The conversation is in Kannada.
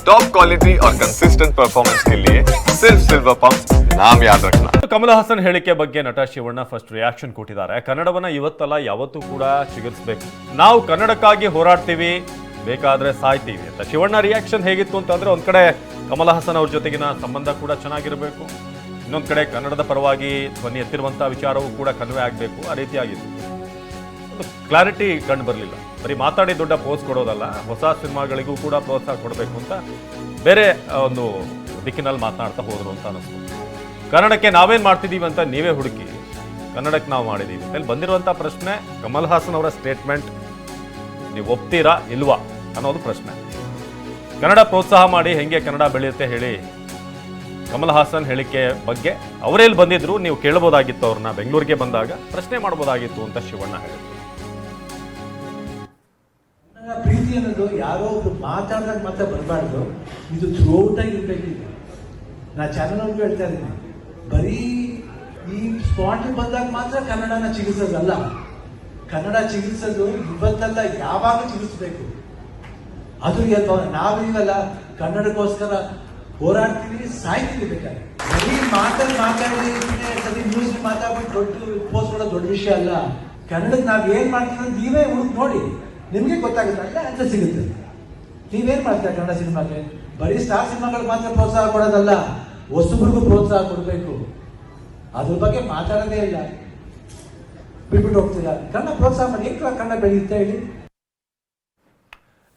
टॉप क्वालिटी और कंसिस्टेंट परफॉर्मेंस के लिए सिर्फ सिल्वर पंप नाम याद रखना. ಕಮಲ್ ಹಾಸನ್ ಹೇಳಿಕೆ ಬಗ್ಗೆ ನಟ ಶಿವಣ್ಣ ಫಸ್ಟ್ ರಿಯಾಕ್ಷನ್ ಕೊಟ್ಟಿದ್ದಾರೆ. ಕನ್ನಡವನ್ನ ಇವತ್ತಲ್ಲ ಯಾವತ್ತೂ ಕೂಡ ಚಿಗುರಿಸಬೇಕು. ನಾವು ಕನ್ನಡಕ್ಕಾಗಿ ಹೋರಾಡ್ತೀವಿ, ಬೇಕಾದ್ರೆ ಸಾಯ್ತೀವಿ ಅಂತ ಶಿವಣ್ಣ ರಿಯಾಕ್ಷನ್ ಹೇಗಿತ್ತು ಅಂತಂದ್ರೆ, ಒಂದ್ ಕಡೆ ಕಮಲ್ ಹಾಸನ್ ಅವ್ರ ಜೊತೆಗಿನ ಸಂಬಂಧ ಕೂಡ ಚೆನ್ನಾಗಿರಬೇಕು, ಇನ್ನೊಂದ್ ಕಡೆ ಕನ್ನಡದ ಪರವಾಗಿ ಧ್ವನಿ ಎತ್ತಿರುವಂತಹ ವಿಚಾರವೂ ಕೂಡ ಕನ್ವೆ ಆಗಬೇಕು. ಆ ರೀತಿಯಾಗಿತ್ತು. ಒಂದು ಕ್ಲಾರಿಟಿ ಕಂಡು ಬರಲಿಲ್ಲ. ಬರೀ ಮಾತಾಡಿ ದೊಡ್ಡ ಪೋಸ್ ಕೊಡೋದಲ್ಲ, ಹೊಸ ಸಿನಿಮಾಗಳಿಗೂ ಕೂಡ ಪ್ರೋತ್ಸಾಹ ಕೊಡಬೇಕು ಅಂತ ಬೇರೆ ಒಂದು ದಿಕ್ಕಿನಲ್ಲಿ ಮಾತನಾಡ್ತಾ ಹೋದ್ರು ಅಂತ ಅನಿಸ್ತು. ಕನ್ನಡಕ್ಕೆ ನಾವೇನು ಮಾಡ್ತಿದ್ದೀವಿ ಅಂತ ನೀವೇ ಹುಡುಕಿ, ಕನ್ನಡಕ್ಕೆ ನಾವು ಮಾಡಿದ್ದೀವಿ ಅಲ್ಲಿ ಬಂದಿರುವಂಥ ಪ್ರಶ್ನೆ, ಕಮಲ್ ಹಾಸನ್ ಅವರ ಸ್ಟೇಟ್ಮೆಂಟ್ ನೀವು ಒಪ್ತೀರಾ ಇಲ್ವಾ ಅನ್ನೋದು ಪ್ರಶ್ನೆ. ಕನ್ನಡ ಪ್ರೋತ್ಸಾಹ ಮಾಡಿ ಹೆಂಗೆ ಕನ್ನಡ ಬೆಳೆಯುತ್ತೆ ಹೇಳಿ. ಕಮಲ್ ಹಾಸನ್ ಹೇಳಿಕೆ ಬಗ್ಗೆ ಅವರೇಲ್ಲಿ ಬಂದಿದ್ರು, ನೀವು ಕೇಳ್ಬೋದಾಗಿತ್ತು, ಅವ್ರನ್ನ ಬೆಂಗಳೂರಿಗೆ ಬಂದಾಗ ಪ್ರಶ್ನೆ ಮಾಡ್ಬೋದಾಗಿತ್ತು ಅಂತ ಶಿವಣ್ಣ ಹೇಳಿದ್ರು. ಪ್ರೀತಿ ಅನ್ನೋದು ಯಾರೋ ಒಬ್ರು ಮಾತಾಡಿದಾಗ ಮಾತ್ರ ಬರಬಾರ್ದು, ಇದು ಥ್ರೂಔಟ್ ಆಗಿ ಇರಬೇಕಿದೆ. ನಾ ಚಾನಲ್ ಅವ್ರಿಗೂ ಹೇಳ್ತಾ ಇದ್ದೀನಿ, ಬರೀ ಈ ಸ್ಪಾಟಿಗೆ ಬಂದಾಗ ಮಾತ್ರ ಕನ್ನಡನ ಚಿಗಿಸೋದಲ್ಲ. ಕನ್ನಡ ಚಿಗಿಸೋದು ಇವತ್ತಲ್ಲ, ಯಾವಾಗ ಚಿಗಿಸ್ಬೇಕು. ಅದು ನಾವೀಗಲ್ಲ ಕನ್ನಡಕ್ಕೋಸ್ಕರ ಹೋರಾಡ್ತೀವಿ, ಸಾಯ್ತೀವಿ. ಬೇಕಾದ್ರೆ ಬರೀ ಮಾತಾಡಿ ಸರಿ ನ್ಯೂಸ್ ಮಾತಾಡ್ಬಿಟ್ಟು ದೊಡ್ಡ ಪೋಸ್ಟ್ ಕೊಡೋ ದೊಡ್ಡ ವಿಷಯ ಅಲ್ಲ. ಕನ್ನಡಕ್ಕೆ ನಾವ್ ಏನ್ ಮಾಡ್ತೀವಿ ಅಂತ ನೀವೇ ಹುಡುಕ್ ನೋಡಿ, ನಿಮ್ಗೆ ಗೊತ್ತಾಗುತ್ತೆ, ಅಲ್ಲೇ ಆನ್ಸರ್ ಸಿಗುತ್ತೆ. ನೀವೇನ್ ಮಾಡ್ತೀರಾ ಕನ್ನಡ ಸಿನಿಮಾಗೆ? ಬರೀ ಸ್ಟಾರ್ ಸಿನಿಮಾಗಳು ಮಾತ್ರ ಪ್ರೋತ್ಸಾಹ ಕೊಡೋದಲ್ಲ, ಹೊಸಬ್ರಿಗೂ ಪ್ರೋತ್ಸಾಹ ಕೊಡಬೇಕು. ಅದ್ರ ಬಗ್ಗೆ ಮಾತಾಡೋದೇ ಇಲ್ಲ, ಬಿಟ್ಬಿಟ್ಟು ಹೋಗ್ತೀರಾ. ಕನ್ನಡ ಪ್ರೋತ್ಸಾಹ ಮಾಡಿ, ಏಕೆ ಕನ್ನಡ ಬೆಳೆಯುತ್ತೆ ಹೇಳಿ?